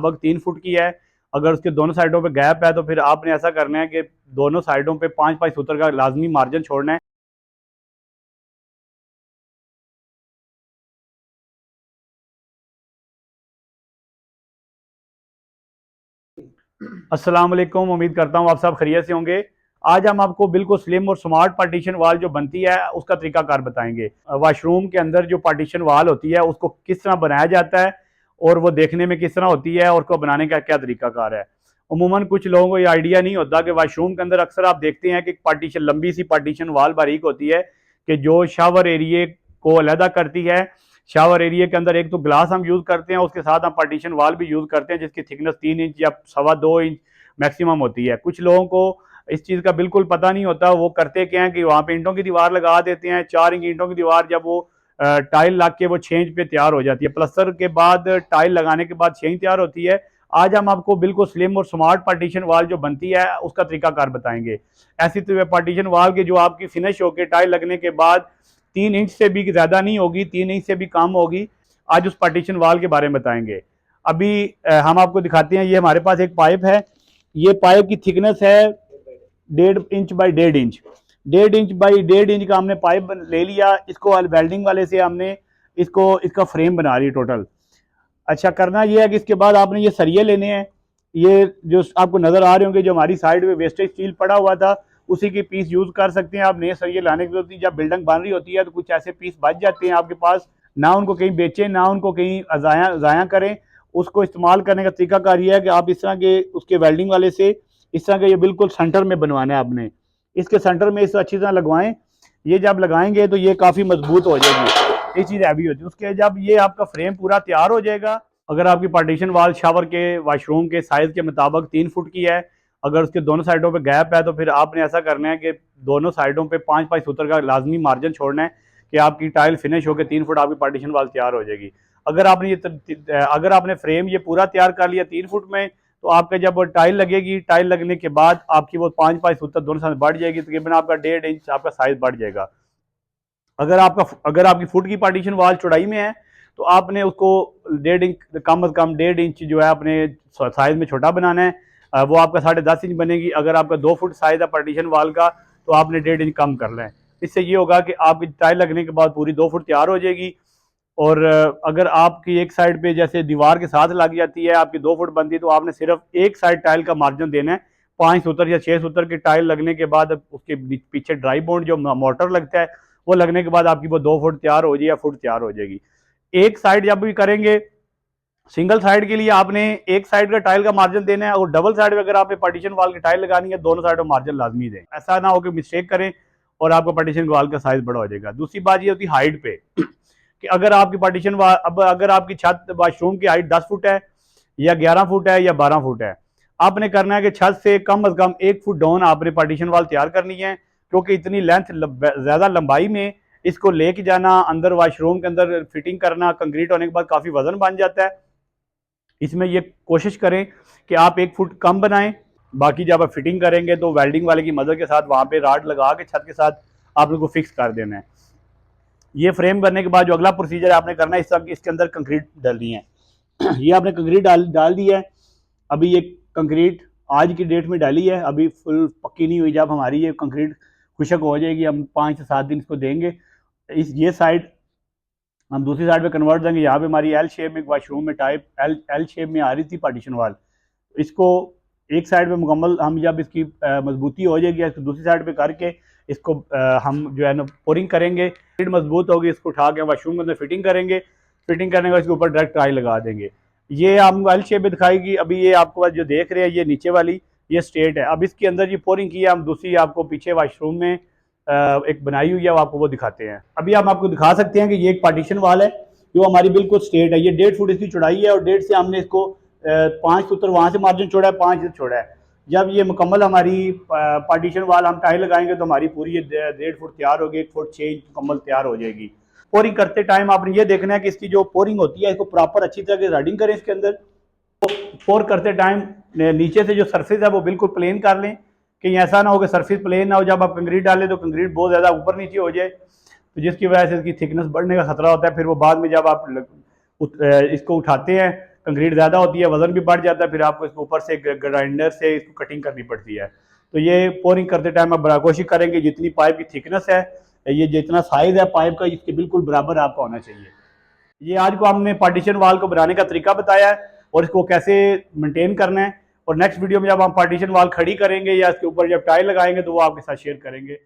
लगभग 3 फुट की है। अगर उसके दोनों साइडों पे गैप है तो फिर आपने ऐसा करना है कि दोनों साइडों पे 5-5 सूत्र का लाजमी मार्जिन छोड़ना है। अस्सलाम वालेकुम, उम्मीद करता हूँ आप सब खैरियत से होंगे। आज हम आपको बिल्कुल स्लिम और स्मार्ट पार्टीशन वाल जो बनती है उसका तरीकाकार बताएंगे। वाशरूम के अंदर जो पार्टीशन वाल होती है उसको किस तरह बनाया जाता है और वो देखने में किस तरह होती है और उसको बनाने का क्या तरीकाकार है। उमूमन कुछ लोगों को ये आइडिया नहीं होता कि वाशरूम के अंदर अक्सर आप देखते हैं कि पार्टीशन, लंबी सी पार्टीशन वाल बारीक होती है कि जो शावर एरिए को अलहदा करती है। शावर एरिया के अंदर एक तो ग्लास हम यूज़ करते हैं, उसके साथ हम पार्टीशन वाल भी यूज़ करते हैं जिसकी थिकनेस 3 इंच या 2.25 इंच मैक्सिमम होती है। कुछ लोगों को इस चीज़ का बिल्कुल पता नहीं होता, वो करते क्या है कि वहाँ पे ईंटों की दीवार लगा देते हैं। 4 इंच ईंटों की दीवार जब वो टाइल लग के वो 6 इंच पे तैयार हो जाती है, प्लस्तर के बाद टाइल लगाने के बाद 6 इंच तैयार होती है। आज हम आपको बिल्कुल स्लिम और स्मार्ट पार्टीशन वाल जो बनती है उसका तरीकाकार बताएंगे। ऐसी तो पार्टीशन वाल की जो आपकी फिनिश होकर टाइल लगने के बाद 3 इंच से भी ज़्यादा नहीं होगी, 3 इंच से भी कम होगी। आज उस पार्टीशन वाल के बारे में बताएंगे। अभी हम आपको दिखाते हैं। ये हमारे पास एक पाइप है। ये पाइप की थिकनेस है 1.5 inch by 1.5 inch. 1.5 inch by 1.5 inch का हमने पाइप ले लिया। इसको वेल्डिंग वाले से हमने इसका फ्रेम बना रही टोटल। अच्छा, करना ये है कि इसके बाद आपने ये सरिये लेने हैं। ये जो आपको नज़र आ रहे होंगे, जो हमारी साइड में वेस्टेज स्टील पड़ा हुआ था उसी की पीस यूज़ कर सकते हैं आप। नए सरिये लाने की जरूरत नहीं। जब बिल्डिंग बन रही होती है तो कुछ ऐसे पीस बच जाते हैं आपके पास, ना उनको कहीं बेचें ना उनको कहीं ज़ाया करें। उसको इस्तेमाल करने का तरीकाकार ये है कि आप इस तरह के उसके वेल्डिंग वाले से इस तरह के ये बिल्कुल सेंटर में बनवाना है आपने। इसके सेंटर में इसे अच्छी तरह लगवाएं। ये जब लगाएंगे तो ये काफ़ी मजबूत हो जाएगी। ये चीज़ हैवी होती है। उसके जब ये आपका फ्रेम पूरा तैयार हो जाएगा, अगर आपकी पार्टीशन वाल शावर के वाशरूम के साइज़ के मुताबिक 3 फुट की है, अगर उसके दोनों साइडों पे गैप है तो फिर आपने ऐसा करना है कि दोनों साइडों पे 5-5 सूत्र का लाजमी मार्जिन छोड़ना है कि आपकी टाइल फिनिश होकर 3 फुट आपकी पार्टीशन वाल तैयार हो जाएगी। अगर आपने फ्रेम ये पूरा तैयार कर लिया 3 फुट में, तो आपका जब टाइल लगेगी, टाइल लगने के बाद आपकी वो 5-5 सूत्र दोनों साथ बढ़ जाएगी, तकरीबन आपका 1.5 इंच आपका साइज बढ़ जाएगा। अगर आपकी फुट की पार्टीशन वाल चौड़ाई में है तो आपने उसको 1.5 इंच, कम अज कम 1.5 इंच जो है अपने साइज में छोटा बनाना है। वो आपका 10.5 इंच बनेगी। अगर आपका 2 फुट साइज है पार्टीशन वाल का तो आपने 1.5 इंच कम कर लें। इससे ये होगा कि आपकी टाइल लगने के बाद पूरी 2 फुट तैयार हो जाएगी। और अगर आपकी एक साइड पे जैसे दीवार के साथ लग जाती है, आपकी 2 फुट बनती है, तो आपने सिर्फ एक साइड टाइल का मार्जिन देना है। 5 सूत्र या 6 सूत्र की टाइल लगने के बाद उसके पीछे ड्राई बॉन्ड जो मोटर लगता है वो लगने के बाद आपकी वो 2 फुट तैयार हो जाएगी या फुट तैयार हो जाएगी। एक साइड जब भी करेंगे, सिंगल साइड के लिए आपने एक साइड का टाइल का मार्जिन देना है, और डबल साइड में अगर आपने पार्टीशन वाल की टाइल लगानी है दोनों साइड में मार्जिन लाजमी दें। ऐसा ना हो कि मिस्टेक करें और आपका पार्टीशन वाल का साइज बड़ा हो जाएगा। दूसरी बात ये होती है हाइट पे कि अगर आपकी पार्टीशन वाल, अब अगर आपकी छत वाशरूम की हाइट 10 फुट है या 11 फुट है या 12 फुट है, आपने करना है कि छत से कम अज कम 1 फुट डाउन आपने पार्टीशन वाल तैयार करनी है। क्योंकि इतनी लेंथ, ज़्यादा लंबाई में इसको लेके जाना, अंदर वाशरूम के अंदर फिटिंग करना, कंक्रीट होने के बाद काफ़ी वजन बन जाता है। इसमें ये कोशिश करें कि आप 1 फुट कम बनाएं। बाकी जब आप फिटिंग करेंगे तो वेल्डिंग वाले की मदद के साथ वहाँ पे राड लगा के छत के साथ आप लोग को फिक्स कर देना है। ये फ्रेम करने के बाद जो अगला प्रोसीजर आपने करना है, इसके अंदर कंक्रीट डालनी है। ये आपने कंक्रीट डाल दी है। अभी ये कंक्रीट आज की डेट में डाली है, अभी फुल पक्की नहीं हुई। जब हमारी ये कंक्रीट खुशक हो जाएगी, हम 5 से 7 दिन इसको देंगे। ये साइड हम दूसरी साइड पे कन्वर्ट देंगे। यहाँ पे हमारी एल शेप में वाशरूम में टाइप एल शेप में आ रही थी पार्टीशन वाल। इसको एक साइड पे मुकम्मल हम जब इसकी मजबूती हो जाएगी, इसको दूसरी साइड पे करके इसको हम जो है ना पोरिंग करेंगे। फिर मजबूत होगी, इसको उठा के वाशरूम के अंदर फिटिंग करेंगे। फिटिंग करने के बाद इसके ऊपर डायरेक्ट टाइल लगा देंगे। ये हम एल शेप में दिखाएगी। अभी ये आपको जो देख रहे हैं ये नीचे वाली ये स्ट्रेट है। अब इसके अंदर ये पोरिंग की है, हम दूसरी आपको पीछे वाशरूम में एक बनाई हुई है, आपको वो दिखाते हैं। अभी हम आपको दिखा सकते हैं कि ये एक पार्टीशन वाल है जो हमारी बिल्कुल स्ट्रेट है। ये 1.5 फुट इसकी चौड़ाई है और 1.5 से हमने इसको 5 सूत्र वहां से मार्जिन छोड़ा है, 5 छोड़ा है। जब ये मुकम्मल हमारी पार्टीशन वाल हम टाइल लगाएंगे तो हमारी पूरी ये 1.5 फुट तैयार होगी, 1 फुट 6 इंच मुकम्मल तैयार हो जाएगी। पोरिंग करते टाइम आपने ये देखना है कि इसकी जो पोरिंग होती है इसको प्रॉपर अच्छी तरह से राइडिंग करें। इसके अंदर पोर करते टाइम नीचे से जो सरफेस है वो बिल्कुल प्लेन कर लें, कहीं ऐसा ना हो कि सरफेस प्लेन ना हो। जब आप कंक्रीट डालें तो कंक्रीट बहुत ज़्यादा ऊपर नीचे हो जाए, तो जिसकी वजह से इसकी थिकनेस बढ़ने का खतरा होता है। फिर वो बाद में जब आप इसको उठाते हैं कंक्रीट ज़्यादा होती है, वजन भी बढ़ जाता है, फिर आपको इसके ऊपर से ग्राइंडर से इसको कटिंग करनी पड़ती है। तो ये पोरिंग करते टाइम आप कोशिश करेंगे जितनी पाइप की थिकनेस है, ये जितना साइज है पाइप का, इसके बिल्कुल बराबर आपका होना चाहिए। ये आज को हमने पार्टीशन वाल को बनाने का तरीका बताया है और इसको कैसे मेंटेन करना है, और नेक्स्ट वीडियो में जब हम पार्टीशन वाल खड़ी करेंगे या इसके ऊपर जब टाइल लगाएंगे तो वो आपके साथ शेयर करेंगे।